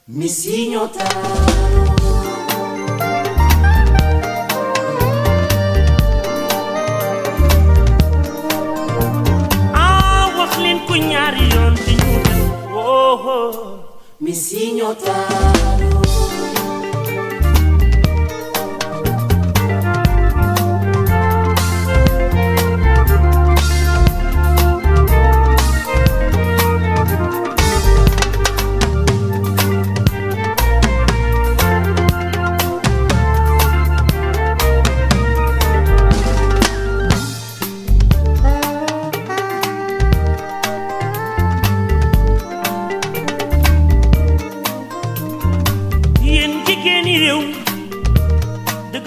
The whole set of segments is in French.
Mi signota wax leen ko ñaari yoon te ñu mi signota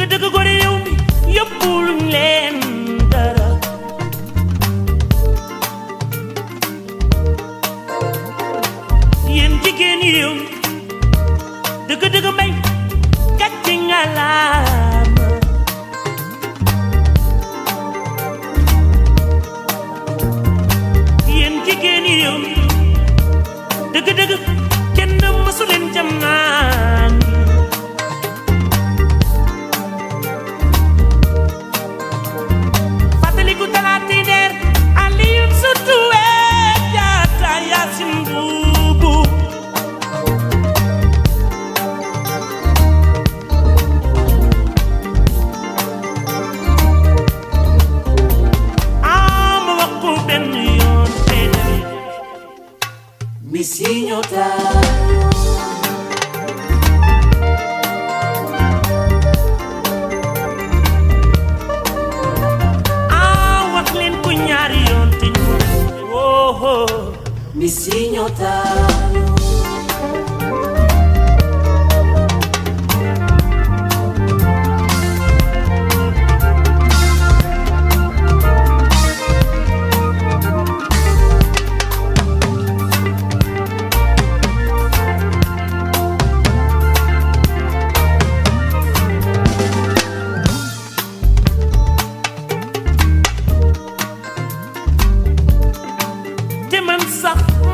dëgg gore yow mi yóbbul leen dara yéen jigéen ñi réew mi dëgg mbay gàcce ngalaama yéen jigéen ñi réew mi dëgg kenn mësu leen jam naan mi signota wax leen ko ñaari yoon te ñu mi signota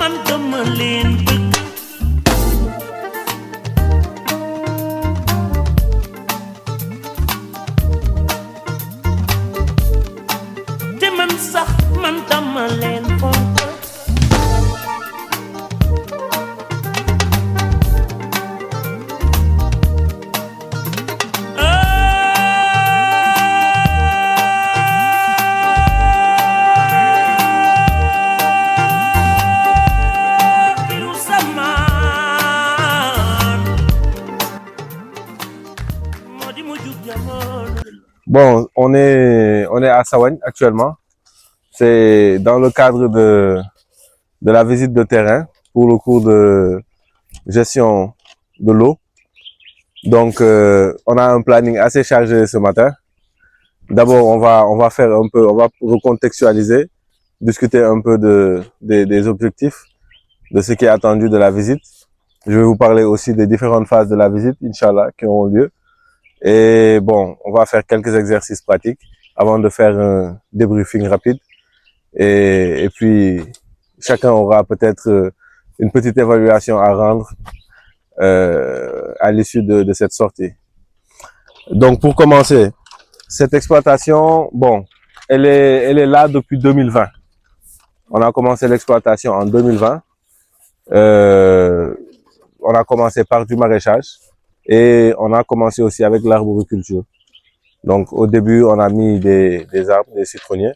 man dama leen bëgg te man sax man dama leen fonk Bon, on est à Sawagne actuellement. C'est dans le cadre de la visite de terrain pour le cours de gestion de l'eau. Donc, on a un planning assez chargé ce matin. D'abord, on va recontextualiser, discuter un peu des objectifs, de ce qui est attendu de la visite. Je vais vous parler aussi des différentes phases de la visite, Inch'Allah, qui auront lieu. Et bon, on va faire quelques exercices pratiques avant de faire un débriefing rapide. Et puis, chacun aura peut-être une petite évaluation à rendre à l'issue de cette sortie. Donc, pour commencer, cette exploitation, bon, elle est là depuis 2020. On a commencé l'exploitation en 2020. On a commencé par du maraîchage. Et on a commencé aussi avec l'arboriculture. Donc, au début, on a mis des arbres, des citronniers.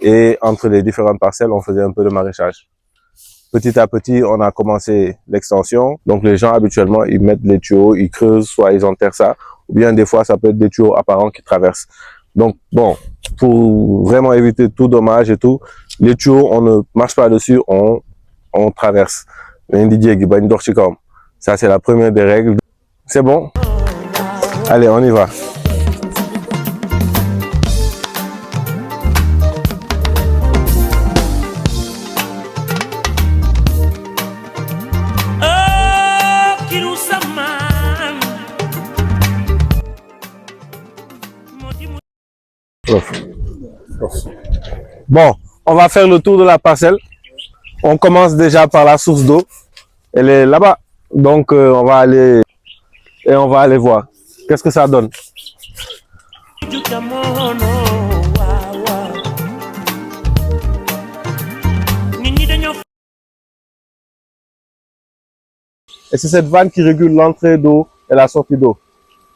Et entre les différentes parcelles, on faisait un peu de maraîchage. Petit à petit, on a commencé l'extension. Donc, les gens, habituellement, ils mettent les tuyaux, ils creusent, soit ils enterrent ça. Ou bien, des fois, ça peut être des tuyaux apparents qui traversent. Donc, bon, pour vraiment éviter tout dommage et tout, les tuyaux, on ne marche pas dessus, on traverse. Ça, c'est la première des règles. C'est bon? Allez, on y va. Bon, on va faire le tour de la parcelle. On commence déjà par la source d'eau. Elle est là-bas. Donc, on va aller voir. Qu'est-ce que ça donne? Et c'est cette vanne qui régule l'entrée d'eau et la sortie d'eau.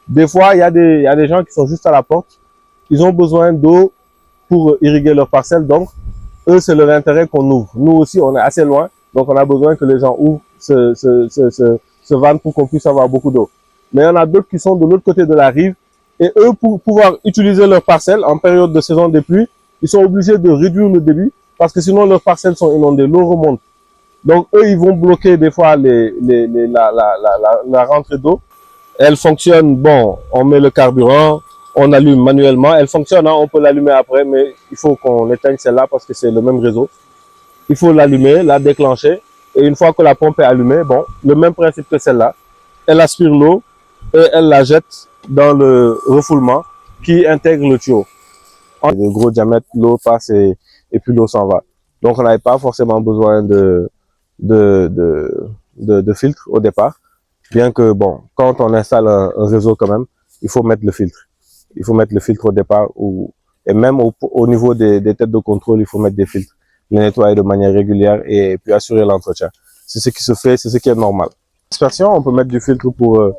Des fois, il y a des gens qui sont juste à la porte. Ils ont besoin d'eau pour irriguer leur parcelle. Donc, eux, c'est leur intérêt qu'on ouvre. Nous aussi, on est assez loin. Donc, on a besoin que les gens ouvrent ce vanne pour qu'on puisse avoir beaucoup d'eau. Mais il y en a d'autres qui sont de l'autre côté de la rive. Et eux, pour pouvoir utiliser leur parcelle en période de saison des pluies, ils sont obligés de réduire le débit parce que sinon leurs parcelles sont inondées, l'eau remonte. Donc, eux, ils vont bloquer des fois la rentrée d'eau. Elle fonctionne, bon, on met le carburant, on allume manuellement. Elle fonctionne, hein, on peut l'allumer après, mais il faut qu'on éteigne celle-là parce que c'est le même réseau. Il faut l'allumer, la déclencher. Et une fois que la pompe est allumée, bon, le même principe que celle-là. Elle aspire l'eau et elle la jette dans le refoulement qui intègre le tuyau. De gros diamètre, l'eau passe et puis l'eau s'en va. Donc, on n'avait pas forcément besoin de filtre au départ. Bien que, bon, quand on installe un réseau quand même, il faut mettre le filtre. Il faut mettre le filtre au départ et même au niveau des têtes de contrôle, il faut mettre des filtres. Les nettoyer de manière régulière et puis assurer l'entretien. C'est ce qui se fait, c'est ce qui est normal. Aspersion, on peut mettre du filtre pour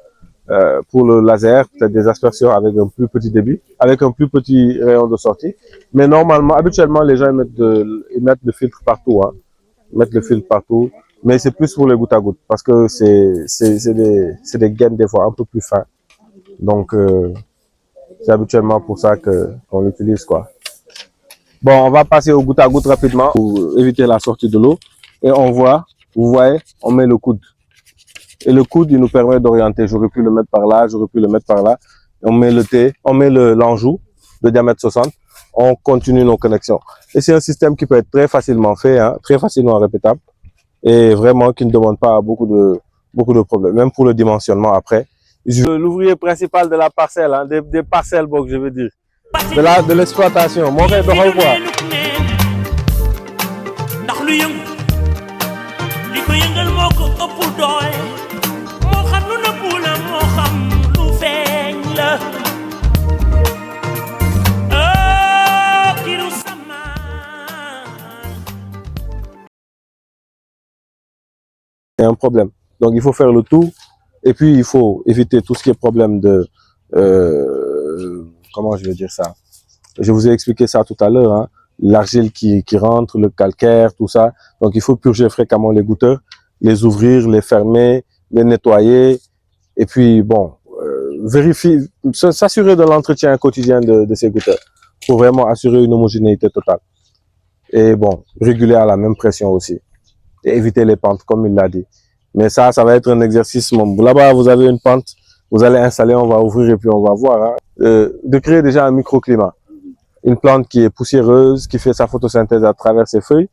le laser, peut-être des aspersions avec un plus petit débit, avec un plus petit rayon de sortie. Mais normalement, habituellement, les gens ils mettent le filtre partout, hein. Ils mettent le filtre partout. Mais c'est plus pour les gouttes à gouttes parce que c'est des gaines des fois un peu plus fins. Donc, c'est habituellement pour ça qu'on l'utilise, quoi. Bon, on va passer au goutte à goutte rapidement pour éviter la sortie de l'eau. Et on voit, vous voyez, on met le coude. Et le coude, il nous permet d'orienter. J'aurais pu le mettre par là, j'aurais pu le mettre par là. On met l'enjoue de diamètre 60. On continue nos connexions. Et c'est un système qui peut être très facilement fait, hein, très facilement répétable. Et vraiment qui ne demande pas beaucoup de problèmes. Même pour le dimensionnement après. L'ouvrier principal de la parcelle, hein, des parcelles, bon, je veux dire. De l'exploitation. Mon frère, doxal quoi. C'est un problème. Donc, il faut faire le tout. Et puis, il faut éviter tout ce qui est problème de... comment je vais dire ça? Je vous ai expliqué ça tout à l'heure. Hein? L'argile qui rentre, le calcaire, tout ça. Donc, il faut purger fréquemment les goutteurs, les ouvrir, les fermer, les nettoyer. Et puis, bon, vérifier, s'assurer de l'entretien quotidien de ces goutteurs pour vraiment assurer une homogénéité totale. Et bon, réguler à la même pression aussi. Et éviter les pentes, comme il l'a dit. Mais ça va être un exercice. Là-bas, vous avez une pente, vous allez installer, on va ouvrir et puis on va voir. Hein. De créer déjà un microclimat. Une plante qui est poussiéreuse, qui fait sa photosynthèse à travers ses feuilles,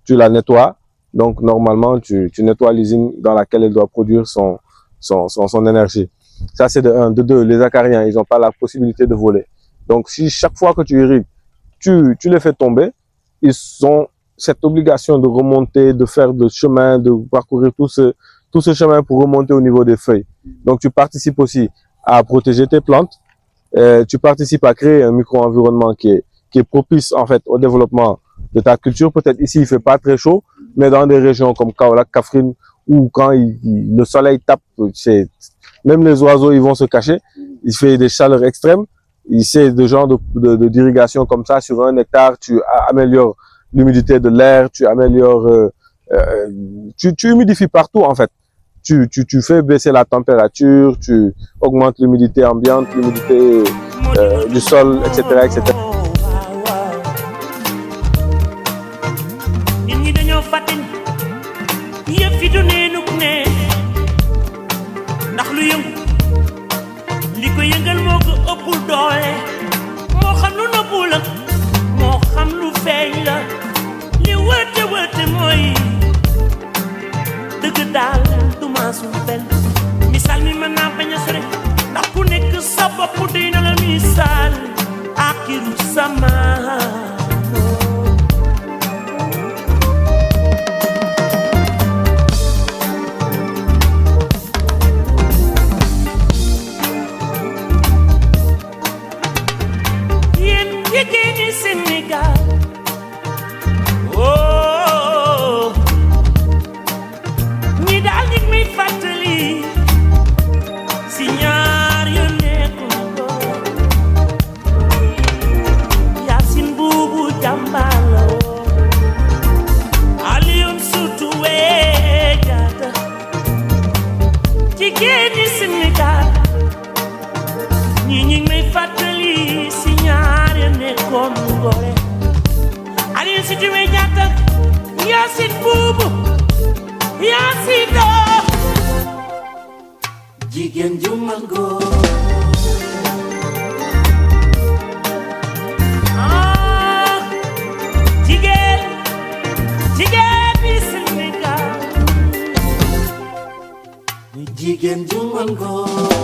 tu la nettoies. Donc, normalement, tu nettoies l'usine dans laquelle elle doit produire son énergie. Ça, c'est de un. De deux, les acariens, ils n'ont pas la possibilité de voler. Donc, si chaque fois que tu irrigues, tu les fais tomber, ils ont cette obligation de remonter, de faire le chemin, de parcourir tout ce chemin pour remonter au niveau des feuilles. Donc, tu participes aussi à protéger tes plantes. Tu participes à créer un micro-environnement qui est propice, en fait, au développement de ta culture. Peut-être ici, il fait pas très chaud, mais dans des régions comme Kaolack, Kaffrine, où quand le soleil tape, même les oiseaux, ils vont se cacher. Il fait des chaleurs extrêmes. C'est de genre d'irrigation comme ça, sur 1 hectare, tu améliores l'humidité de l'air, tu améliores, tu humidifies partout en fait. Tu fais baisser la température, tu augmentes l'humidité ambiante, l'humidité du sol, etc., etc. Misal mi mën naa bañ a sore ndax ku nekk sa bopp dina la misal akiru sama Yacine Boubou Yacine jigéen ju man góor jigéen bi Sénégal jigéen ju man góor